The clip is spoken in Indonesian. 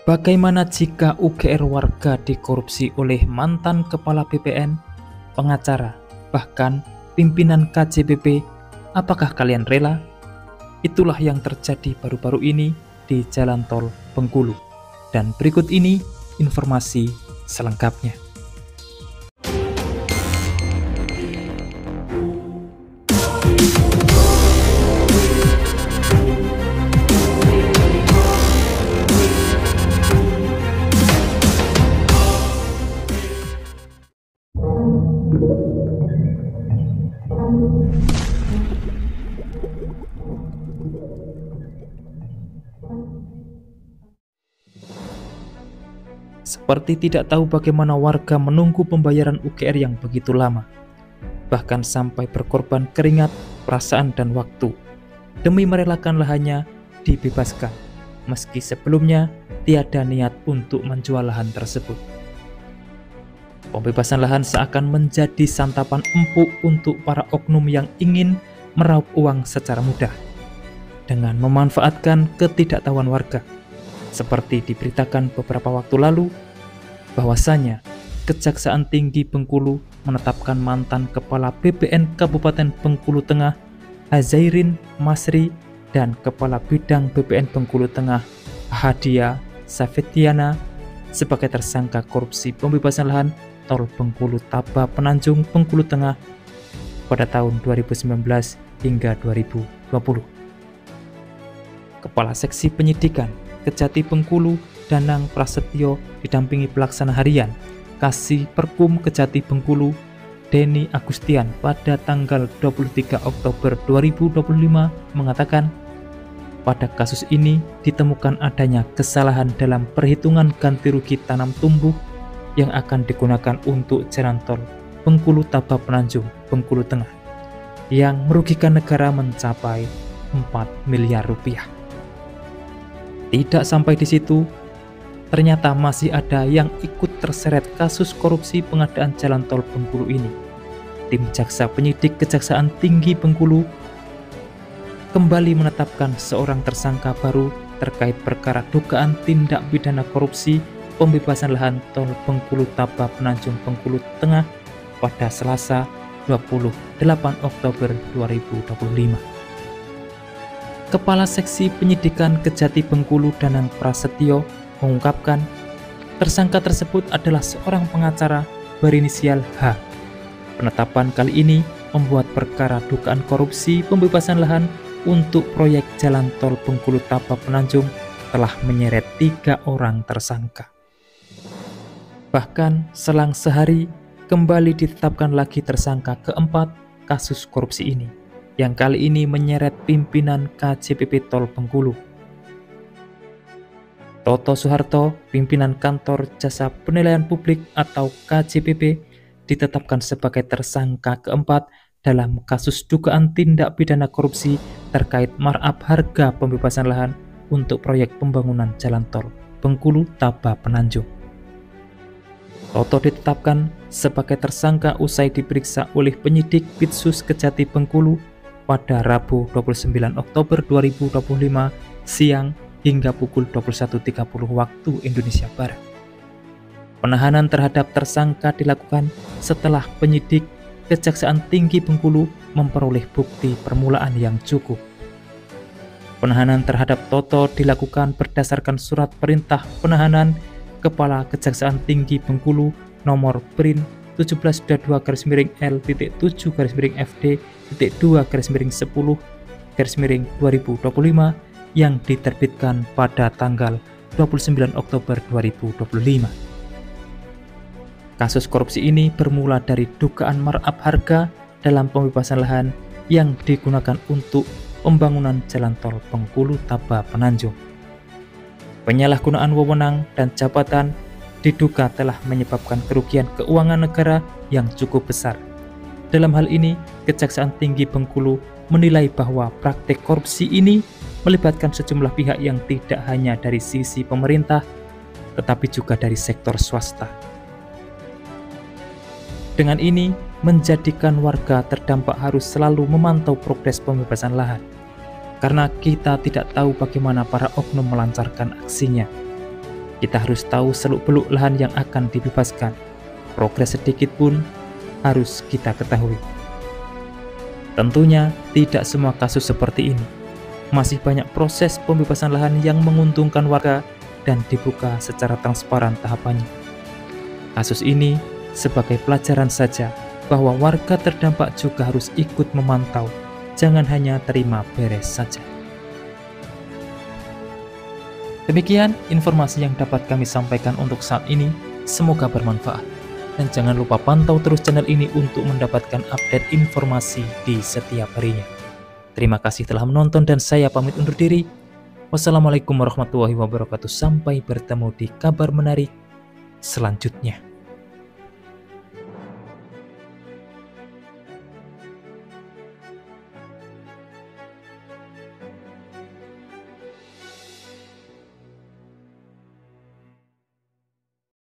Bagaimana jika UGR warga dikorupsi oleh mantan kepala BPN, pengacara, bahkan pimpinan KJPP? Apakah kalian rela? Itulah yang terjadi baru-baru ini di Jalan Tol Bengkulu. Dan berikut ini informasi selengkapnya. Seperti tidak tahu bagaimana warga menunggu pembayaran UGR yang begitu lama, bahkan sampai berkorban keringat, perasaan, dan waktu demi merelakan lahannya dibebaskan, meski sebelumnya tiada niat untuk menjual lahan tersebut. Pembebasan lahan seakan menjadi santapan empuk untuk para oknum yang ingin meraup uang secara mudah dengan memanfaatkan ketidaktahuan warga, seperti diberitakan beberapa waktu lalu bahwasanya Kejaksaan Tinggi Bengkulu menetapkan mantan Kepala BPN Kabupaten Bengkulu Tengah Hazairin Masri dan Kepala Bidang BPN Bengkulu Tengah Hadia Safetiana sebagai tersangka korupsi pembebasan lahan Tol Bengkulu Taba Penanjung Bengkulu Tengah pada tahun 2019 hingga 2020. Kepala Seksi Penyidikan Kejati Bengkulu Danang Prasetyo didampingi pelaksana harian Kasih Perkum Kejati Bengkulu Denny Agustian pada tanggal 23 Oktober 2025 mengatakan pada kasus ini ditemukan adanya kesalahan dalam perhitungan ganti rugi tanam tumbuh yang akan digunakan untuk jalan tol Bengkulu Taba Penanjung Bengkulu Tengah yang merugikan negara mencapai 4 miliar rupiah. Tidak sampai di situ, ternyata masih ada yang ikut terseret kasus korupsi pengadaan jalan tol Bengkulu ini. Tim Jaksa Penyidik Kejaksaan Tinggi Bengkulu kembali menetapkan seorang tersangka baru terkait perkara dugaan tindak pidana korupsi pembebasan lahan tol Bengkulu Taba Penanjung Bengkulu Tengah pada Selasa 28 Oktober 2025. Kepala Seksi Penyidikan Kejati Bengkulu Danang Prasetyo mengungkapkan tersangka tersebut adalah seorang pengacara berinisial H. Penetapan kali ini membuat perkara dugaan korupsi pembebasan lahan untuk proyek jalan tol Bengkulu Taba Penanjung telah menyeret 3 orang tersangka. Bahkan selang sehari kembali ditetapkan lagi tersangka keempat kasus korupsi ini, yang kali ini menyeret pimpinan KJPP Tol Bengkulu. Toto Soeharto, pimpinan Kantor Jasa Penilaian Publik atau KJPP, ditetapkan sebagai tersangka keempat dalam kasus dugaan tindak pidana korupsi terkait markup harga pembebasan lahan untuk proyek pembangunan jalan tol Bengkulu Taba Penanjung. Toto ditetapkan sebagai tersangka usai diperiksa oleh penyidik Pitsus Kejati Bengkulu pada Rabu 29 Oktober 2025 siang hingga pukul 21.30 waktu Indonesia Barat. Penahanan terhadap tersangka dilakukan setelah penyidik Kejaksaan Tinggi Bengkulu memperoleh bukti permulaan yang cukup. Penahanan terhadap Toto dilakukan berdasarkan surat perintah penahanan Kepala Kejaksaan Tinggi Bengkulu nomor Prin 1722-FD.2-10-2025 yang diterbitkan pada tanggal 29 Oktober 2025. Kasus korupsi ini bermula dari dugaan markup harga dalam pembebasan lahan yang digunakan untuk pembangunan jalan tol Bengkulu Taba Penanjung. Penyalahgunaan wewenang dan jabatan diduga telah menyebabkan kerugian keuangan negara yang cukup besar. Dalam hal ini, Kejaksaan Tinggi Bengkulu menilai bahwa praktik korupsi ini melibatkan sejumlah pihak yang tidak hanya dari sisi pemerintah, tetapi juga dari sektor swasta. Dengan ini, menjadikan warga terdampak harus selalu memantau progres pembebasan lahan, karena kita tidak tahu bagaimana para oknum melancarkan aksinya. Kita harus tahu seluk-beluk lahan yang akan dibebaskan. Progres sedikit pun harus kita ketahui. Tentunya tidak semua kasus seperti ini. Masih banyak proses pembebasan lahan yang menguntungkan warga dan dibuka secara transparan tahapannya. Kasus ini sebagai pelajaran saja bahwa warga terdampak juga harus ikut memantau, jangan hanya terima beres saja. Demikian informasi yang dapat kami sampaikan untuk saat ini, semoga bermanfaat. Dan jangan lupa pantau terus channel ini untuk mendapatkan update informasi di setiap harinya. Terima kasih telah menonton dan saya pamit undur diri. Wassalamualaikum warahmatullahi wabarakatuh. Sampai bertemu di kabar menarik selanjutnya.